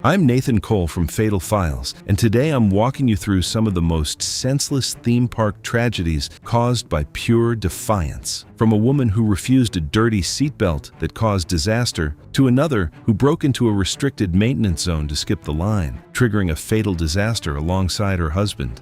I'm Nathan Cole from Fatal Files, and today I'm walking you through some of the most senseless theme park tragedies caused by pure defiance. From a woman who refused a dirty seatbelt that caused disaster, to another who broke into a restricted maintenance zone to skip the line, triggering a fatal disaster alongside her husband.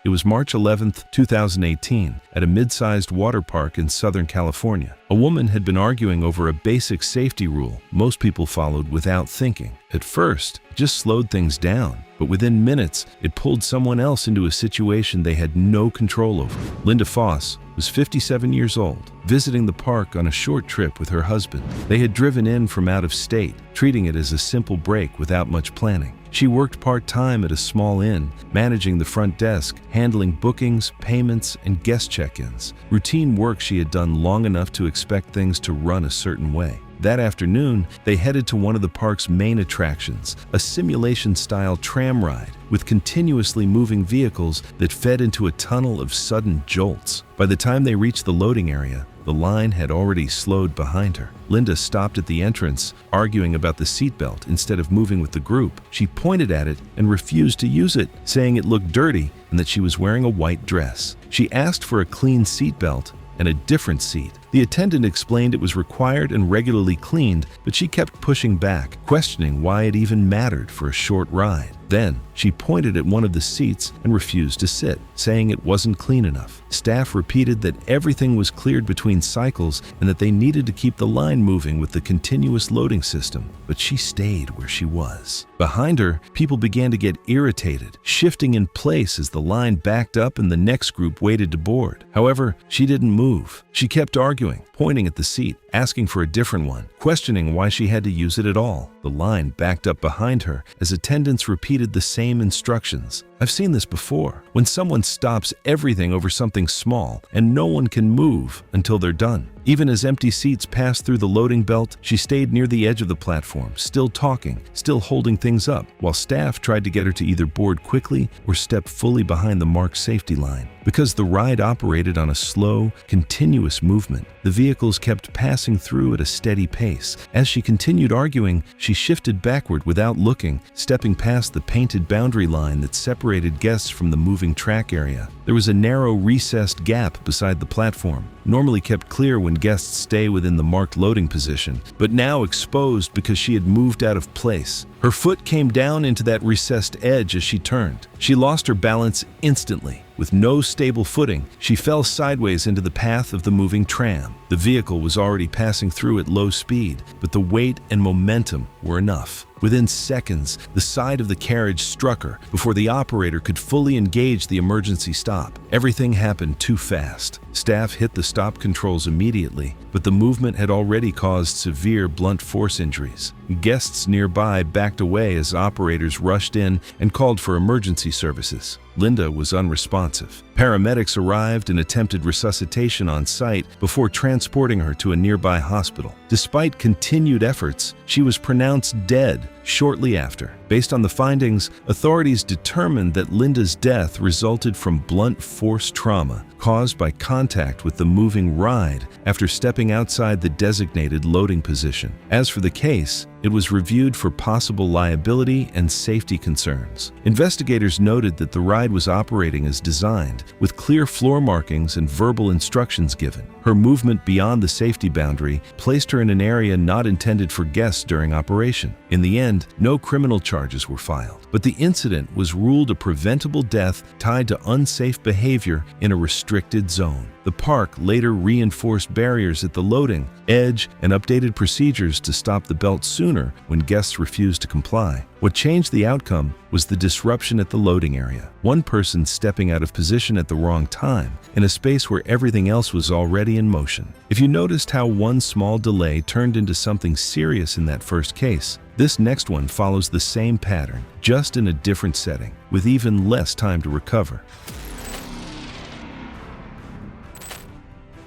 It was March 11, 2018, at a mid-sized water park in Southern California. A woman had been arguing over a basic safety rule most people followed without thinking. At first, it just slowed things down, but within minutes, it pulled someone else into a situation they had no control over. Linda Foss was 57 years old, visiting the park on a short trip with her husband. They had driven in from out of state, treating it as a simple break without much planning. She worked part-time at a small inn, managing the front desk, handling bookings, payments, and guest check-ins. Routine work she had done long enough to expect things to run a certain way. That afternoon, they headed to one of the park's main attractions, a simulation-style tram ride with continuously moving vehicles that fed into a tunnel of sudden jolts. By the time they reached the loading area, the line had already slowed behind her. Linda stopped at the entrance, arguing about the seatbelt instead of moving with the group. She pointed at it and refused to use it, saying it looked dirty and that she was wearing a white dress. She asked for a clean seatbelt and a different seat. The attendant explained it was required and regularly cleaned, but she kept pushing back, questioning why it even mattered for a short ride. Then, she pointed at one of the seats and refused to sit, saying it wasn't clean enough. Staff repeated that everything was cleared between cycles and that they needed to keep the line moving with the continuous loading system, but she stayed where she was. Behind her, people began to get irritated, shifting in place as the line backed up and the next group waited to board. However, she didn't move. She kept arguing, pointing at the seat, asking for a different one, questioning why she had to use it at all. The line backed up behind her as attendants repeated the same instructions. I've seen this before, when someone stops everything over something small and no one can move until they're done. Even as empty seats passed through the loading belt, she stayed near the edge of the platform, still talking, still holding things up, while staff tried to get her to either board quickly or step fully behind the marked safety line. Because the ride operated on a slow, continuous movement, the vehicles kept passing through at a steady pace. As she continued arguing, she shifted backward without looking, stepping past the painted boundary line that separated guests from the moving track area. There was a narrow, recessed gap beside the platform, normally kept clear when guests stay within the marked loading position, but now exposed because she had moved out of place. Her foot came down into that recessed edge as she turned. She lost her balance instantly. With no stable footing, she fell sideways into the path of the moving tram. The vehicle was already passing through at low speed, but the weight and momentum were enough. Within seconds, the side of the carriage struck her before the operator could fully engage the emergency stop. Everything happened too fast. Staff hit the stop controls immediately, but the movement had already caused severe blunt force injuries. Guests nearby backed away as operators rushed in and called for emergency services. Linda was unresponsive. Paramedics arrived and attempted resuscitation on site before transporting her to a nearby hospital. Despite continued efforts, she was pronounced dead shortly after. Based on the findings, authorities determined that Linda's death resulted from blunt force trauma caused by contact with the moving ride after stepping outside the designated loading position. As for the case, it was reviewed for possible liability and safety concerns. Investigators noted that the ride was operating as designed, with clear floor markings and verbal instructions given. Her movement beyond the safety boundary placed her in an area not intended for guests during operation. In the end, no criminal charges were filed, but the incident was ruled a preventable death tied to unsafe behavior in a restricted zone. The park later reinforced barriers at the loading edge and updated procedures to stop the belt sooner when guests refused to comply. What changed the outcome was the disruption at the loading area. One person stepping out of position at the wrong time in a space where everything else was already in motion. If you noticed how one small delay turned into something serious in that first case, this next one follows the same pattern, just in a different setting, with even less time to recover.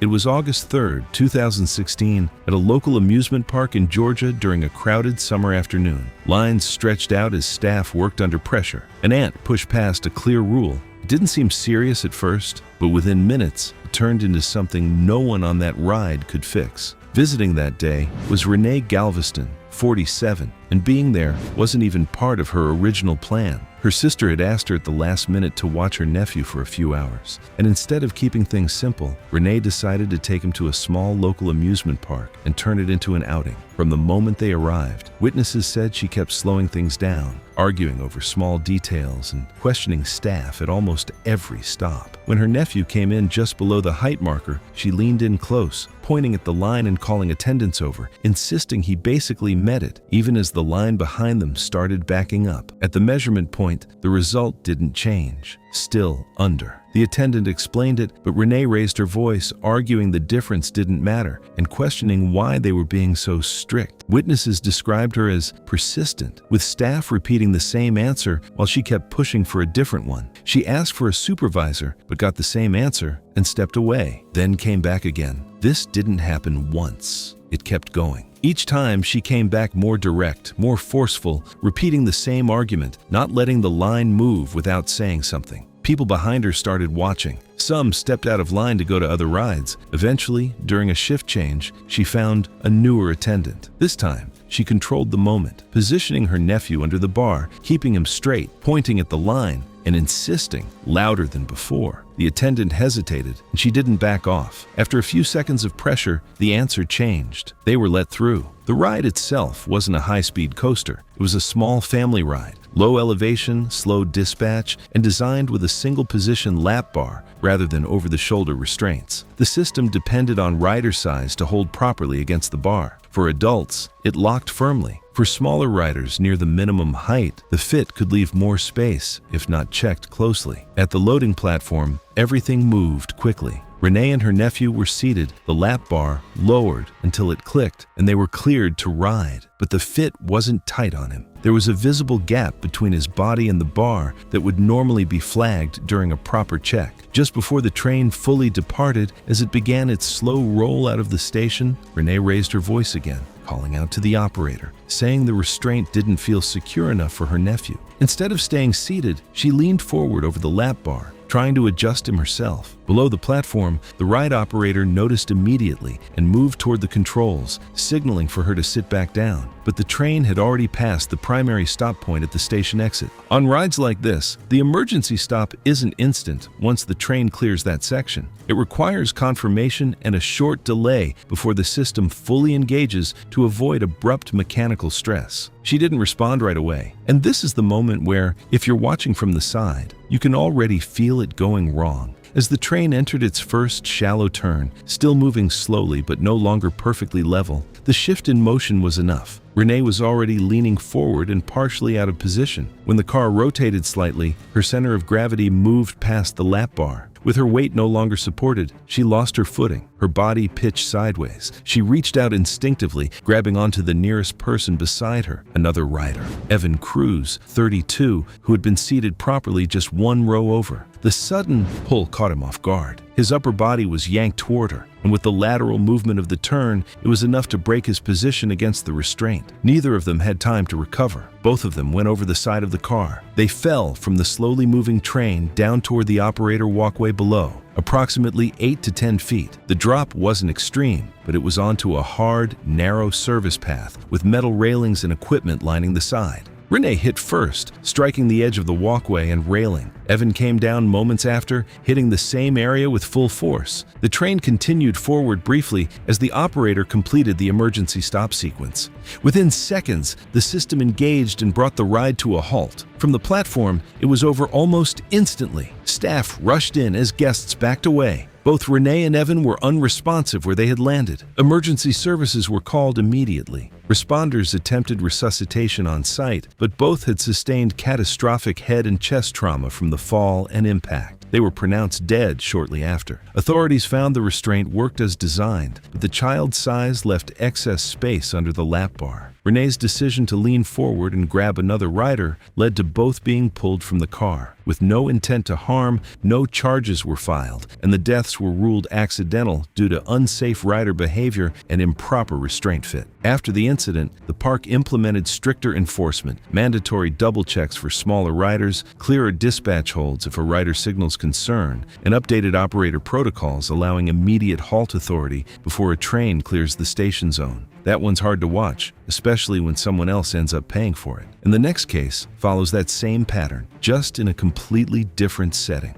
It was August 3, 2016, at a local amusement park in Georgia during a crowded summer afternoon. Lines stretched out as staff worked under pressure. An ant pushed past a clear rule. It didn't seem serious at first, but within minutes, it turned into something no one on that ride could fix. Visiting that day was Renee Galveston, 47, and being there wasn't even part of her original plan. Her sister had asked her at the last minute to watch her nephew for a few hours, and instead of keeping things simple, Renee decided to take him to a small local amusement park and turn it into an outing. From the moment they arrived, witnesses said she kept slowing things down, arguing over small details and questioning staff at almost every stop. When her nephew came in just below the height marker, she leaned in close, pointing at the line and calling attendants over, insisting he basically met it, even as the line behind them started backing up. At the measurement point, the result didn't change. Still under. The attendant explained it, but Renee raised her voice, arguing the difference didn't matter and questioning why they were being so strict. Witnesses described her as persistent, with staff repeating the same answer while she kept pushing for a different one. She asked for a supervisor, but got the same answer and stepped away, then came back again. This didn't happen once. It kept going. Each time she came back more direct, more forceful, repeating the same argument, not letting the line move without saying something. People behind her started watching. Some stepped out of line to go to other rides. Eventually, during a shift change, she found a newer attendant. This time, she controlled the moment, positioning her nephew under the bar, keeping him straight, pointing at the line, and insisting, louder than before. The attendant hesitated, and she didn't back off. After a few seconds of pressure, the answer changed. They were let through. The ride itself wasn't a high-speed coaster. It was a small family ride, low elevation, slow dispatch, and designed with a single-position lap bar rather than over-the-shoulder restraints. The system depended on rider size to hold properly against the bar. For adults, it locked firmly. For smaller riders near the minimum height, the fit could leave more space if not checked closely. At the loading platform, everything moved quickly. Renee and her nephew were seated, the lap bar lowered until it clicked, and they were cleared to ride. But the fit wasn't tight on him. There was a visible gap between his body and the bar that would normally be flagged during a proper check. Just before the train fully departed, as it began its slow roll out of the station, Renee raised her voice again, calling out to the operator, saying the restraint didn't feel secure enough for her nephew. Instead of staying seated, she leaned forward over the lap bar, trying to adjust him herself. Below the platform, the ride operator noticed immediately and moved toward the controls, signaling for her to sit back down. But the train had already passed the primary stop point at the station exit. On rides like this, the emergency stop isn't instant once the train clears that section. It requires confirmation and a short delay before the system fully engages to avoid abrupt mechanical stress. She didn't respond right away, and this is the moment where, if you're watching from the side, you can already feel it going wrong. As the train entered its first shallow turn, still moving slowly but no longer perfectly level, the shift in motion was enough. Renee was already leaning forward and partially out of position. When the car rotated slightly, her center of gravity moved past the lap bar. With her weight no longer supported, she lost her footing. Her body pitched sideways. She reached out instinctively, grabbing onto the nearest person beside her, another rider, Evan Cruz, 32, who had been seated properly just one row over. The sudden pull caught him off guard. His upper body was yanked toward her, and with the lateral movement of the turn, it was enough to break his position against the restraint. Neither of them had time to recover. Both of them went over the side of the car. They fell from the slowly moving train down toward the operator walkway below, approximately 8 to 10 feet. The drop wasn't extreme, but it was onto a hard, narrow service path with metal railings and equipment lining the side. Renee hit first, striking the edge of the walkway and railing. Evan came down moments after, hitting the same area with full force. The train continued forward briefly as the operator completed the emergency stop sequence. Within seconds, the system engaged and brought the ride to a halt. From the platform, it was over almost instantly. Staff rushed in as guests backed away. Both Renee and Evan were unresponsive where they had landed. Emergency services were called immediately. Responders attempted resuscitation on site, but both had sustained catastrophic head and chest trauma from the fall and impact. They were pronounced dead shortly after. Authorities found the restraint worked as designed, but the child's size left excess space under the lap bar. Renee's decision to lean forward and grab another rider led to both being pulled from the car. With no intent to harm, no charges were filed, and the deaths were ruled accidental due to unsafe rider behavior and improper restraint fit. After the incident, the park implemented stricter enforcement, mandatory double checks for smaller riders, clearer dispatch holds if a rider signals concern, and updated operator protocols allowing immediate halt authority before a train clears the station zone. That one's hard to watch, especially when someone else ends up paying for it. And the next case follows that same pattern, just in a completely different setting.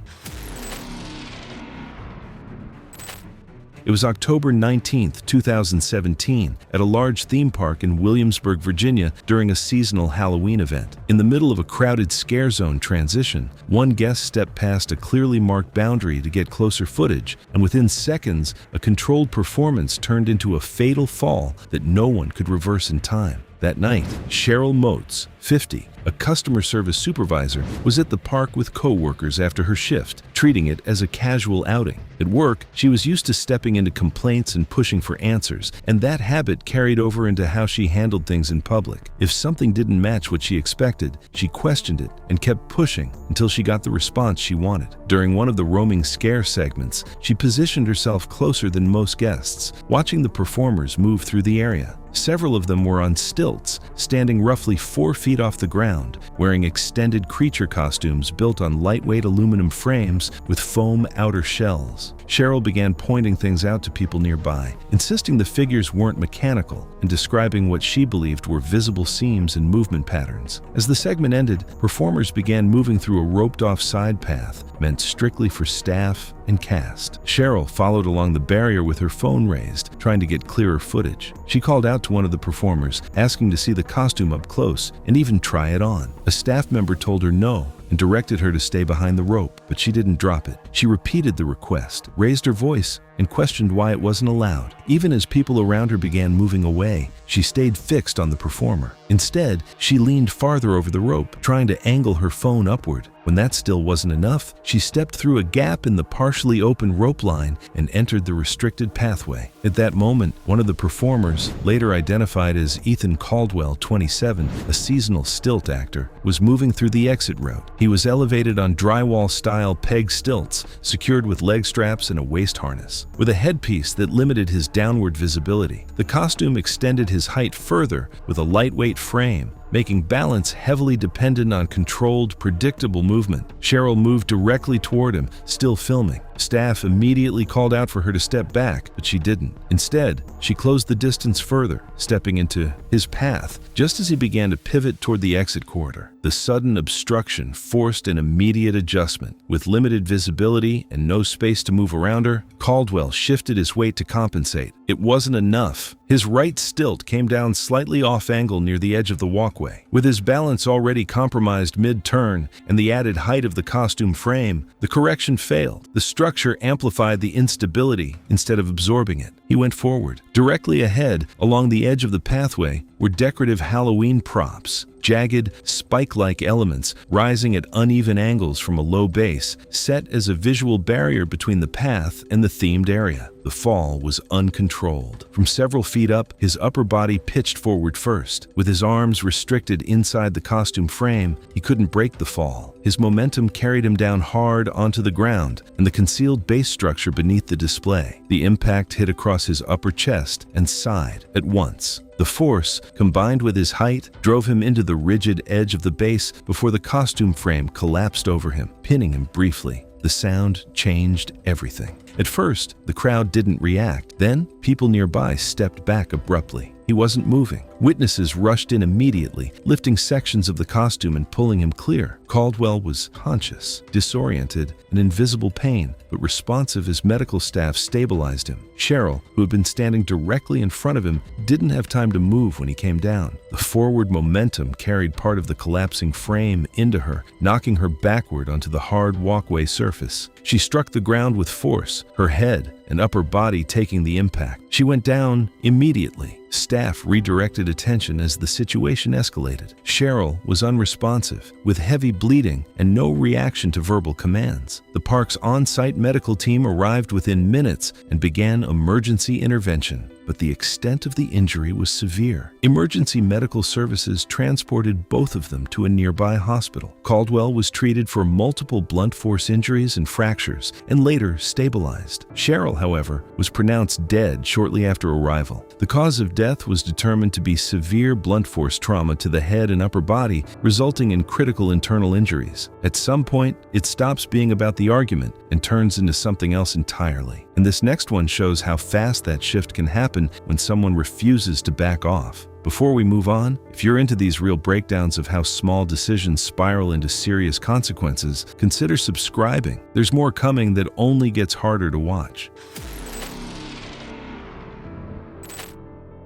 It was October 19, 2017, at a large theme park in Williamsburg, Virginia, during a seasonal Halloween event. In the middle of a crowded scare zone transition, one guest stepped past a clearly marked boundary to get closer footage, and within seconds, a controlled performance turned into a fatal fall that no one could reverse in time. That night, Cheryl Moes, 50, a customer service supervisor, was at the park with co-workers after her shift, treating it as a casual outing. At work, she was used to stepping into complaints and pushing for answers, and that habit carried over into how she handled things in public. If something didn't match what she expected, she questioned it and kept pushing until she got the response she wanted. During one of the roaming scare segments, she positioned herself closer than most guests, watching the performers move through the area. Several of them were on stilts, standing roughly 4 feet off the ground, wearing extended creature costumes built on lightweight aluminum frames with foam outer shells. Cheryl began pointing things out to people nearby, insisting the figures weren't mechanical and describing what she believed were visible seams and movement patterns. As the segment ended, performers began moving through a roped-off side path meant strictly for staff and cast. Cheryl followed along the barrier with her phone raised, trying to get clearer footage. She called out to one of the performers, asking to see the costume up close and even try it on. A staff member told her no and directed her to stay behind the rope, but she didn't drop it. She repeated the request, raised her voice, and questioned why it wasn't allowed. Even as people around her began moving away, she stayed fixed on the performer. Instead, she leaned farther over the rope, trying to angle her phone upward. When that still wasn't enough, she stepped through a gap in the partially open rope line and entered the restricted pathway. At that moment, one of the performers, later identified as Ethan Caldwell, 27, a seasonal stilt actor, was moving through the exit route. He was elevated on drywall-style peg stilts, secured with leg straps and a waist harness. With a headpiece that limited his downward visibility, the costume extended his height further with a lightweight frame, making balance heavily dependent on controlled, predictable movement. Cheryl moved directly toward him, still filming. Staff immediately called out for her to step back, but she didn't. Instead, she closed the distance further, stepping into his path just as he began to pivot toward the exit corridor. The sudden obstruction forced an immediate adjustment. With limited visibility and no space to move around her, Caldwell shifted his weight to compensate. It wasn't enough. His right stilt came down slightly off-angle near the edge of the walkway. With his balance already compromised mid-turn and the added height of the costume frame, the correction failed. The structure amplified the instability instead of absorbing it. He went forward. Directly ahead, along the edge of the pathway, were decorative Halloween props, jagged, spike-like elements rising at uneven angles from a low base, set as a visual barrier between the path and the themed area. The fall was uncontrolled. From several feet up, his upper body pitched forward first. With his arms restricted inside the costume frame, he couldn't break the fall. His momentum carried him down hard onto the ground and the concealed base structure beneath the display. The impact hit across his upper chest and side at once. The force, combined with his height, drove him into the rigid edge of the base before the costume frame collapsed over him, pinning him briefly. The sound changed everything. At first, the crowd didn't react. Then, people nearby stepped back abruptly. He wasn't moving. Witnesses rushed in immediately, lifting sections of the costume and pulling him clear. Caldwell was conscious, disoriented, and in visible pain, but responsive as medical staff stabilized him. Cheryl, who had been standing directly in front of him, didn't have time to move when he came down. The forward momentum carried part of the collapsing frame into her, knocking her backward onto the hard walkway surface. She struck the ground with force, her head and upper body taking the impact. She went down immediately. Staff redirected attention as the situation escalated. Cheryl was unresponsive, with heavy bleeding and no reaction to verbal commands. The park's on-site medical team arrived within minutes and began emergency intervention. but the extent of the injury was severe. Emergency medical services transported both of them to a nearby hospital. Caldwell was treated for multiple blunt force injuries and fractures and later stabilized. Cheryl, however, was pronounced dead shortly after arrival. The cause of death was determined to be severe blunt force trauma to the head and upper body, resulting in critical internal injuries. At some point, it stops being about the argument and turns into something else entirely. And this next one shows how fast that shift can happen when someone refuses to back off. Before we move on, if you're into these real breakdowns of how small decisions spiral into serious consequences, consider subscribing. There's more coming that only gets harder to watch.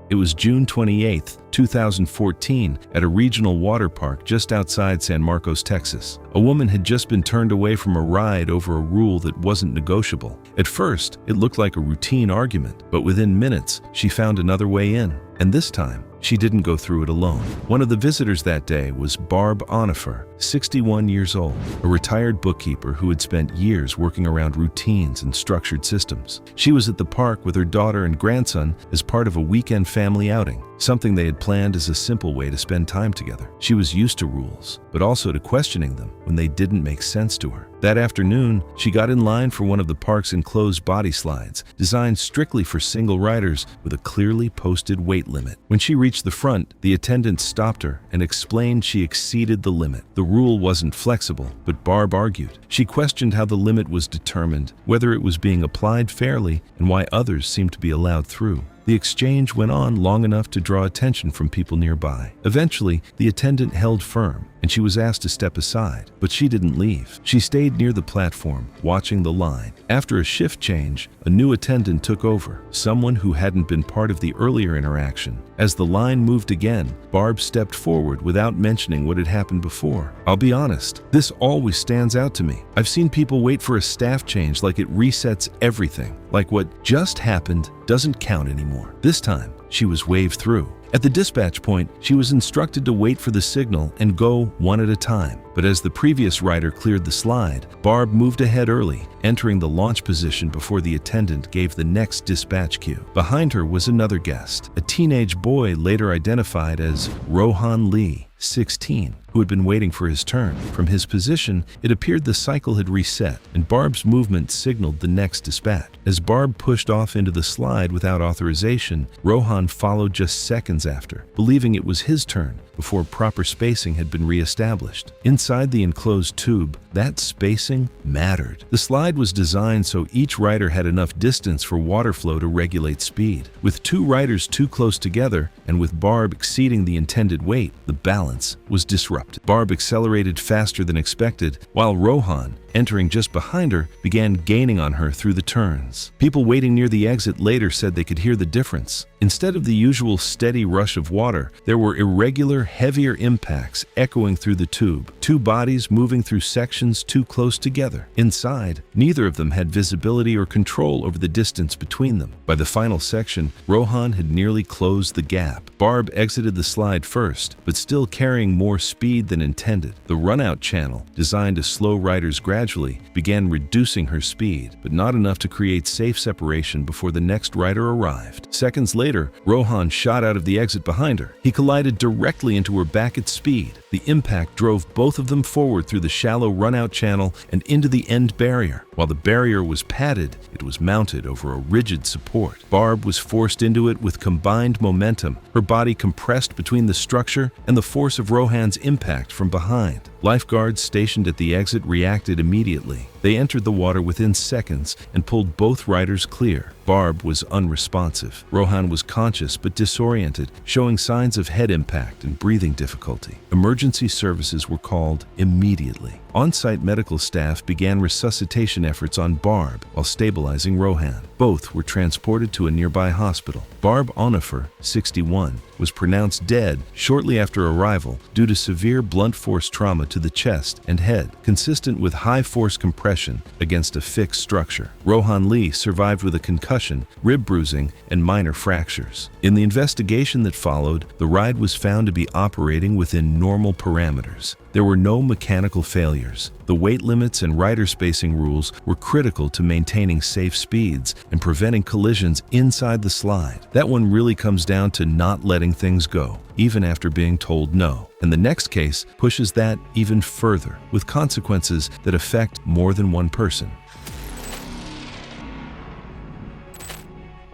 It was June 28, 2014, at a regional water park just outside San Marcos, Texas. A woman had just been turned away from a ride over a rule that wasn't negotiable. At first, it looked like a routine argument, but within minutes, she found another way in. And this time, she didn't go through it alone. One of the visitors that day was Barb Onufer, 61 years old, a retired bookkeeper who had spent years working around routines and structured systems. She was at the park with her daughter and grandson as part of a weekend family outing, something they had planned as a simple way to spend time together. She was used to rules, but also to questioning them when they didn't make sense to her. That afternoon, she got in line for one of the park's enclosed body slides, designed strictly for single riders with a clearly posted weight limit. When she reached the front, the attendant stopped her and explained she exceeded the limit. The rule wasn't flexible, but Barb argued. She questioned how the limit was determined, whether it was being applied fairly, and why others seemed to be allowed through. The exchange went on long enough to draw attention from people nearby. Eventually, the attendant held firm, and she was asked to step aside, but she didn't leave. She stayed near the platform, watching the line. After a shift change, a new attendant took over, someone who hadn't been part of the earlier interaction. As the line moved again, Barb stepped forward without mentioning what had happened before. I'll be honest, this always stands out to me. I've seen people wait for a staff change like it resets everything, like what just happened doesn't count anymore. This time, she was waved through. At the dispatch point, she was instructed to wait for the signal and go one at a time. But as the previous rider cleared the slide, Barb moved ahead early, entering the launch position before the attendant gave the next dispatch cue. Behind her was another guest, a teenage boy later identified as Rohan Lee, 16, who had been waiting for his turn. From his position, it appeared the cycle had reset, and Barb's movement signaled the next dispatch. As Barb pushed off into the slide without authorization, Rohan followed just seconds after, believing it was his turn before proper spacing had been re-established. Inside the enclosed tube, that spacing mattered. The slide was designed so each rider had enough distance for water flow to regulate speed. With two riders too close together, and with Barb exceeding the intended weight, the balance was disrupted. Barb accelerated faster than expected, while Rohan, entering just behind her, began gaining on her through the turns. People waiting near the exit later said they could hear the difference. Instead of the usual steady rush of water, there were irregular, heavier impacts echoing through the tube, two bodies moving through sections too close together. Inside, neither of them had visibility or control over the distance between them. By the final section, Rohan had nearly closed the gap. Barb exited the slide first, but still carrying more speed than intended. The run-out channel, designed to slow riders gradually, began reducing her speed, but not enough to create safe separation before the next rider arrived. Seconds later, Rohan shot out of the exit behind her. He collided directly into her back at speed. The impact drove both of them forward through the shallow run-out channel and into the end barrier. While the barrier was padded, it was mounted over a rigid support. Barb was forced into it with combined momentum, her body compressed between the structure and the force of Rohan's impact from behind. Lifeguards stationed at the exit reacted immediately. They entered the water within seconds and pulled both riders clear. Barb was unresponsive. Rohan was conscious but disoriented, showing signs of head impact and breathing difficulty. Emergency services were called immediately. On-site medical staff began resuscitation efforts on Barb while stabilizing Rohan. Both were transported to a nearby hospital. Barb Onufer, 61, was pronounced dead shortly after arrival due to severe blunt force trauma to the chest and head, consistent with high force compression against a fixed structure. Rohan Lee survived with a concussion, rib bruising, and minor fractures. In the investigation that followed, the ride was found to be operating within normal parameters. There were no mechanical failures. The weight limits and rider spacing rules were critical to maintaining safe speeds and preventing collisions inside the slide. That one really comes down to not letting things go, even after being told no. And the next case pushes that even further, with consequences that affect more than one person.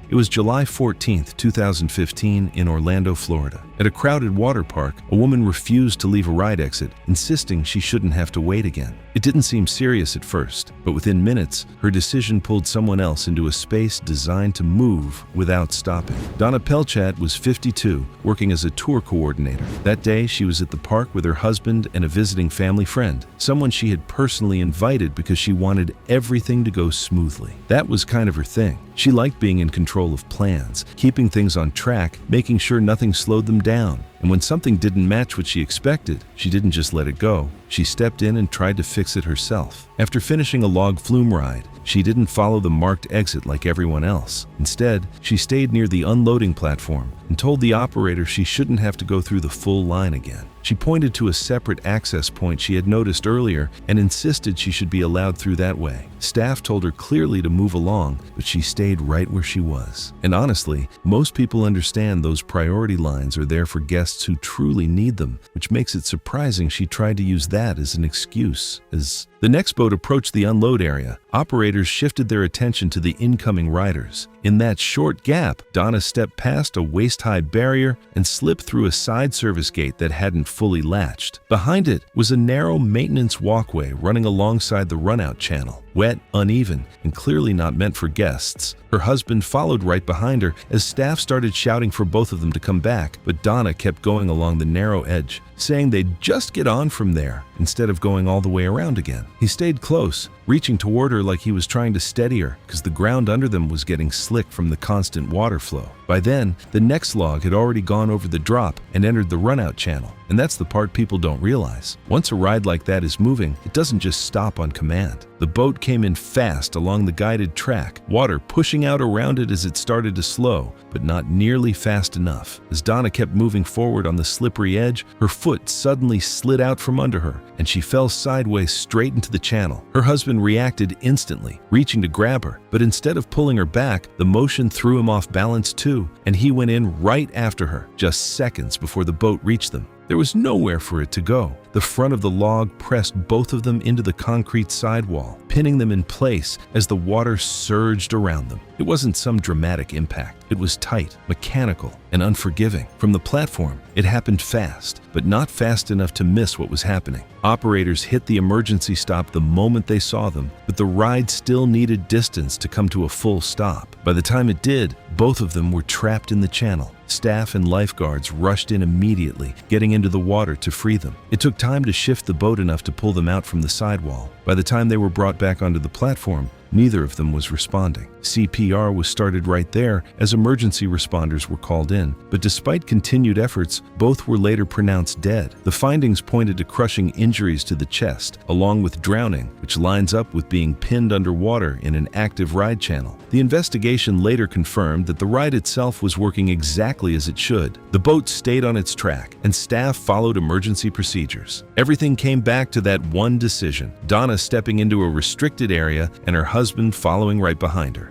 It was July 14, 2015 in Orlando, Florida. At a crowded water park, a woman refused to leave a ride exit, insisting she shouldn't have to wait again. It didn't seem serious at first, but within minutes, her decision pulled someone else into a space designed to move without stopping. Donna Pelchat was 52, working as a tour coordinator. That day, she was at the park with her husband and a visiting family friend, someone she had personally invited because she wanted everything to go smoothly. That was kind of her thing. She liked being in control of plans, keeping things on track, making sure nothing slowed them down. And when something didn't match what she expected, she didn't just let it go. She stepped in and tried to fix it herself. After finishing a log flume ride, she didn't follow the marked exit like everyone else. Instead, she stayed near the unloading platform and told the operator she shouldn't have to go through the full line again. She pointed to a separate access point she had noticed earlier and insisted she should be allowed through that way. Staff told her clearly to move along, but she stayed right where she was. And honestly, most people understand those priority lines are there for guests who truly need them, which makes it surprising she tried to use that as an excuse. As the next boat approached the unload area, operators shifted their attention to the incoming riders. In that short gap, Donna stepped past a waist-high barrier and slipped through a side service gate that hadn't fully latched. Behind it was a narrow maintenance walkway running alongside the runout channel. Wet, uneven, and clearly not meant for guests. Her husband followed right behind her as staff started shouting for both of them to come back, but Donna kept going along the narrow edge, saying they'd just get on from there instead of going all the way around again. He stayed close, reaching toward her like he was trying to steady her because the ground under them was getting slick from the constant water flow. By then, the next log had already gone over the drop and entered the runout channel. And that's the part people don't realize. Once a ride like that is moving, it doesn't just stop on command. The boat came in fast along the guided track, water pushing out around it as it started to slow, but not nearly fast enough. As Donna kept moving forward on the slippery edge, her foot suddenly slid out from under her, and she fell sideways straight into the channel. Her husband reacted instantly, reaching to grab her, but instead of pulling her back, the motion threw him off balance too, and he went in right after her, just seconds before the boat reached them. There was nowhere for it to go. The front of the log pressed both of them into the concrete sidewall, pinning them in place as the water surged around them. It wasn't some dramatic impact. It was tight, mechanical, and unforgiving. From the platform, it happened fast, but not fast enough to miss what was happening. Operators hit the emergency stop the moment they saw them, but the ride still needed distance to come to a full stop. By the time it did, both of them were trapped in the channel. Staff and lifeguards rushed in immediately, getting into the water to free them. It took time to shift the boat enough to pull them out from the sidewall. By the time they were brought back onto the platform, neither of them was responding. CPR was started right there as emergency responders were called in, but despite continued efforts, both were later pronounced dead. The findings pointed to crushing injuries to the chest, along with drowning, which lines up with being pinned underwater in an active ride channel. The investigation later confirmed that the ride itself was working exactly as it should. The boat stayed on its track, and staff followed emergency procedures. Everything came back to that one decision: Donna stepping into a restricted area and her husband following right behind her.